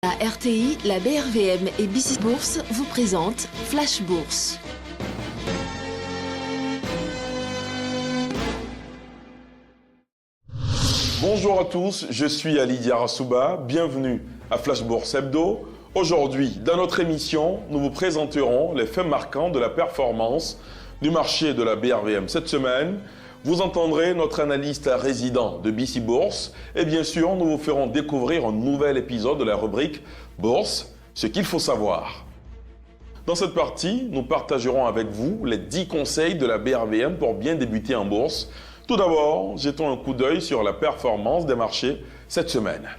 La RTI, la BRVM et BC Bourse vous présentent Flash Bourse. Bonjour à tous, je suis Ali Diarasouba, bienvenue à Flash Bourse Hebdo. Aujourd'hui, dans notre émission, nous vous présenterons les faits marquants de la performance du marché de la BRVM cette semaine. Vous entendrez notre analyste résident de BC Bourse et bien sûr, nous vous ferons découvrir un nouvel épisode de la rubrique Bourse, ce qu'il faut savoir. Dans cette partie, nous partagerons avec vous les 10 conseils de la BRVM pour bien débuter en bourse. Tout d'abord, jetons un coup d'œil sur la performance des marchés cette semaine.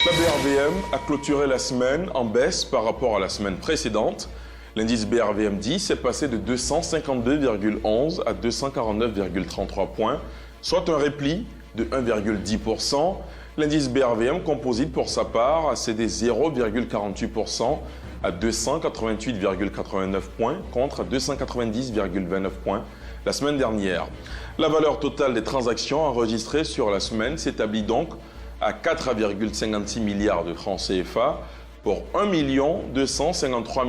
La BRVM a clôturé la semaine en baisse par rapport à la semaine précédente. L'indice BRVM 10 est passé de 252,11 à 249,33 points, soit un repli de 1,10%. L'indice BRVM Composite, pour sa part, a cédé 0,48% à 288,89 points contre 290,29 points la semaine dernière. La valeur totale des transactions enregistrées sur la semaine s'établit donc à 4,56 milliards de francs CFA pour 1 253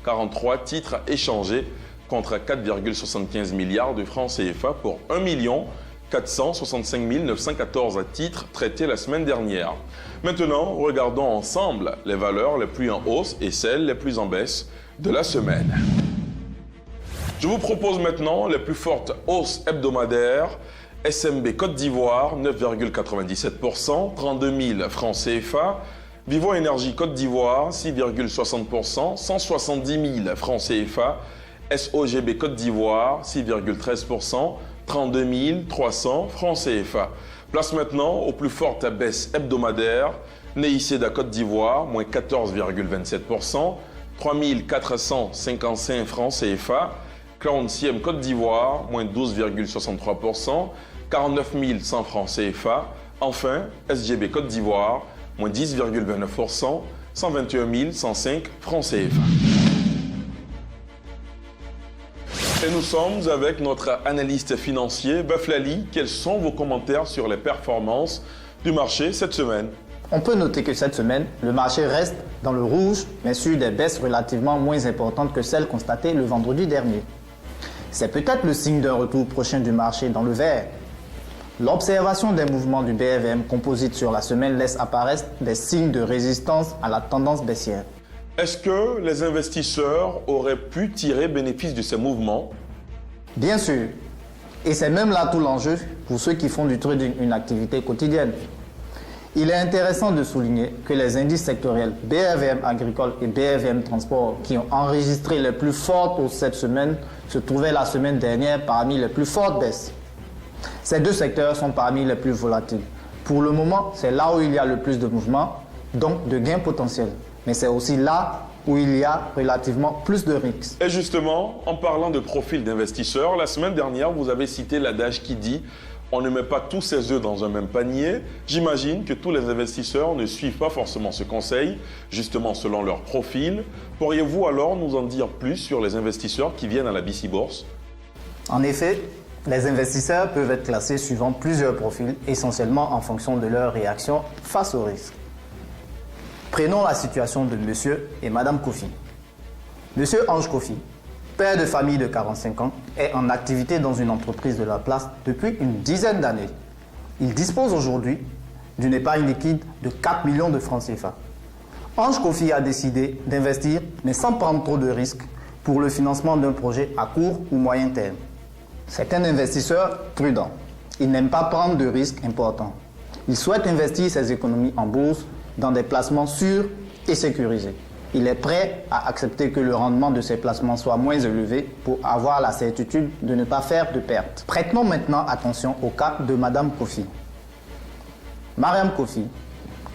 043 titres échangés contre 4,75 milliards de francs CFA pour 1 465 914 titres traités la semaine dernière. Maintenant, regardons ensemble les valeurs les plus en hausse et celles les plus en baisse de la semaine. Je vous propose maintenant les plus fortes hausses hebdomadaires. SMB Côte d'Ivoire, 9,97%, 32 000 francs CFA. Vivo Énergie Côte d'Ivoire, 6,60%, 170 000 francs CFA. SOGB Côte d'Ivoire, 6,13%, 32 300 francs CFA. Place maintenant aux plus fortes baisses hebdomadaires. Neiceda Côte d'Ivoire, moins 14,27%, 3 455 francs CFA. Cléontiem Côte d'Ivoire, moins 12,63%, 49 100 francs CFA. Enfin, SGB Côte d'Ivoire, moins 10,29%, 121 105 francs CFA. Et nous sommes avec notre analyste financier, Baflali. Quels sont vos commentaires sur les performances du marché cette semaine? On peut noter que cette semaine, le marché reste dans le rouge, mais sur des baisses relativement moins importantes que celles constatées le vendredi dernier. C'est peut-être le signe d'un retour prochain du marché dans le vert. L'observation des mouvements du BRVM Composite sur la semaine laisse apparaître des signes de résistance à la tendance baissière. Est-ce que les investisseurs auraient pu tirer bénéfice de ces mouvements? Bien sûr. Et c'est même là tout l'enjeu pour ceux qui font du trading une activité quotidienne. Il est intéressant de souligner que les indices sectoriels BRVM Agricole et BRVM Transport qui ont enregistré les plus fortes hausses cette semaine se trouvaient la semaine dernière parmi les plus fortes baisses. Ces deux secteurs sont parmi les plus volatiles. Pour le moment, c'est là où il y a le plus de mouvements, donc de gains potentiels. Mais c'est aussi là où il y a relativement plus de risques. Et justement, en parlant de profil d'investisseurs, la semaine dernière, vous avez cité l'adage qui dit « on ne met pas tous ses œufs dans un même panier ». J'imagine que tous les investisseurs ne suivent pas forcément ce conseil, justement selon leur profil. Pourriez-vous alors nous en dire plus sur les investisseurs qui viennent à la BC Bourse? En effet, les investisseurs peuvent être classés suivant plusieurs profils, essentiellement en fonction de leur réaction face au risque. Prenons la situation de Monsieur et Madame Kofi. Monsieur Ange Kofi, père de famille de 45 ans, est en activité dans une entreprise de la place depuis une dizaine d'années. Il dispose aujourd'hui d'une épargne liquide de 4 millions de francs CFA. Ange Kofi a décidé d'investir, mais sans prendre trop de risques, pour le financement d'un projet à court ou moyen terme. C'est un investisseur prudent. Il n'aime pas prendre de risques importants. Il souhaite investir ses économies en bourse dans des placements sûrs et sécurisés. Il est prêt à accepter que le rendement de ces placements soit moins élevé pour avoir la certitude de ne pas faire de pertes. Prêtons maintenant attention au cas de Madame Kofi. Mariam Kofi,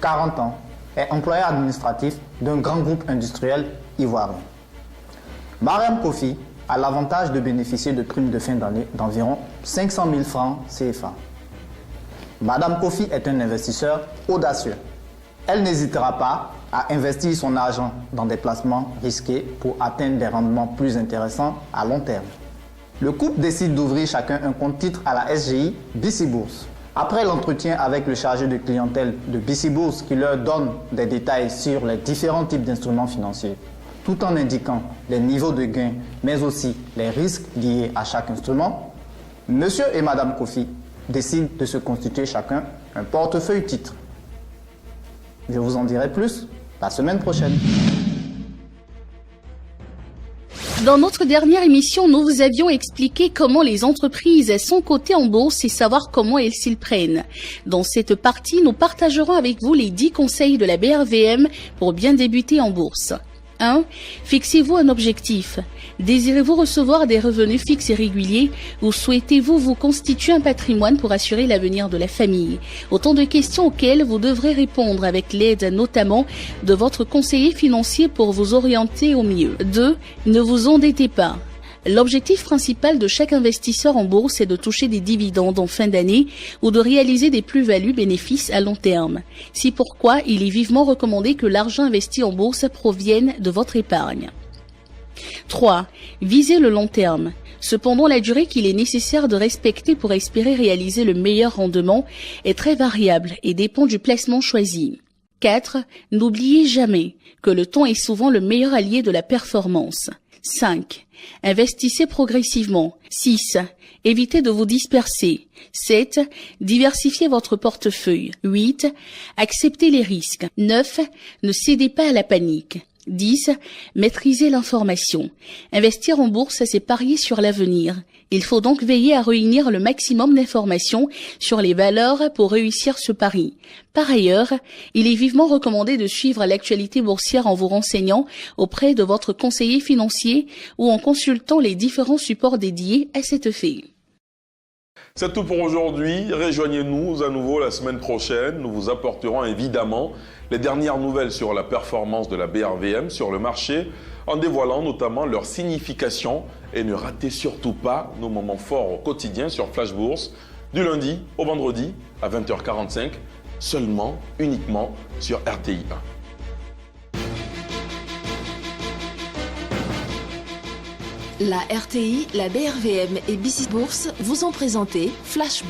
40 ans, est employé administratif d'un grand groupe industriel ivoirien. Mariam Kofi a l'avantage de bénéficier de primes de fin d'année d'environ 500 000 francs CFA. Madame Kofi est un investisseur audacieux. Elle n'hésitera pas à investir son argent dans des placements risqués pour atteindre des rendements plus intéressants à long terme. Le couple décide d'ouvrir chacun un compte titre à la SGI BC Bourse. Après l'entretien avec le chargé de clientèle de BC Bourse qui leur donne des détails sur les différents types d'instruments financiers, tout en indiquant les niveaux de gains, mais aussi les risques liés à chaque instrument, Monsieur et Madame Kofi décident de se constituer chacun un portefeuille titre. Je vous en dirai plus la semaine prochaine. Dans notre dernière émission, nous vous avions expliqué comment les entreprises sont cotées en bourse et savoir comment elles s'y prennent. Dans cette partie, nous partagerons avec vous les 10 conseils de la BRVM pour bien débuter en bourse. 1. Fixez-vous un objectif. Désirez-vous recevoir des revenus fixes et réguliers ou souhaitez-vous vous constituer un patrimoine pour assurer l'avenir de la famille? Autant de questions auxquelles vous devrez répondre avec l'aide notamment de votre conseiller financier pour vous orienter au mieux. 2. Ne vous endettez pas. L'objectif principal de chaque investisseur en bourse est de toucher des dividendes en fin d'année ou de réaliser des plus-values bénéfices à long terme. C'est pourquoi il est vivement recommandé que l'argent investi en bourse provienne de votre épargne. 3. Visez le long terme. Cependant, la durée qu'il est nécessaire de respecter pour espérer réaliser le meilleur rendement est très variable et dépend du placement choisi. 4. N'oubliez jamais que le temps est souvent le meilleur allié de la performance. 5. Investissez progressivement. 6. Évitez de vous disperser. 7. Diversifiez votre portefeuille. 8. Acceptez les risques. 9. Ne cédez pas à la panique. 10. Maîtrisez l'information. Investir en bourse, c'est parier sur l'avenir. Il faut donc veiller à réunir le maximum d'informations sur les valeurs pour réussir ce pari. Par ailleurs, il est vivement recommandé de suivre l'actualité boursière en vous renseignant auprès de votre conseiller financier ou en consultant les différents supports dédiés à cet fait. C'est tout pour aujourd'hui. Rejoignez-nous à nouveau la semaine prochaine. Nous vous apporterons évidemment les dernières nouvelles sur la performance de la BRVM sur le marché, en dévoilant notamment leur signification. Et ne ratez surtout pas nos moments forts au quotidien sur Flash Bourse, du lundi au vendredi à 20h45, uniquement sur RTI 1. La RTI, la BRVM et BC Bourse vous ont présenté Flash Bourse.